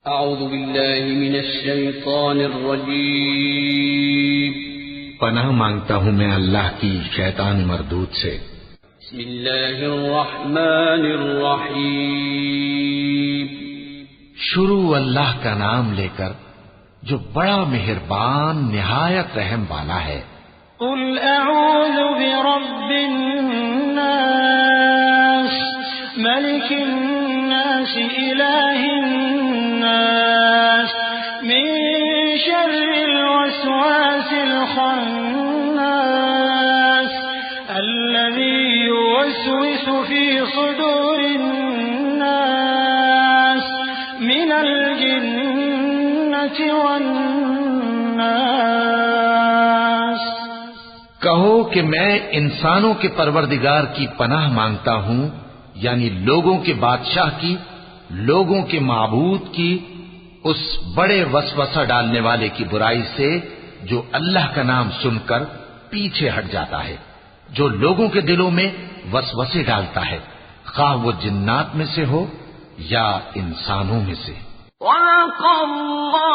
اعوذ باللہ من الشیطان الرجیم پناہ مانگتا ہوں میں اللہ کی شیطان مردود سے۔ بسم اللہ الرحمن الرحیم شروع اللہ کا نام لے کر جو بڑا مہربان نہایت رحم والا ہے۔ قل اعوذ برب الناس ملک الناس الہ الناس من شر الوسواس الخناس الذي يوسوس في صدور الناس من الجنة والناس۔ کہو کہ میں انسانوں کے پروردگار کی پناہ مانگتا ہوں، یعنی لوگوں کے بادشاہ کی، لوگوں کے معبود کی، اس بڑے وسوسہ ڈالنے والے کی برائی سے جو اللہ کا نام سن کر پیچھے ہٹ جاتا ہے، جو لوگوں کے دلوں میں وسوسے ڈالتا ہے، خواہ وہ جنات میں سے ہو یا انسانوں میں سے۔ وَلَقَ اللَّهُ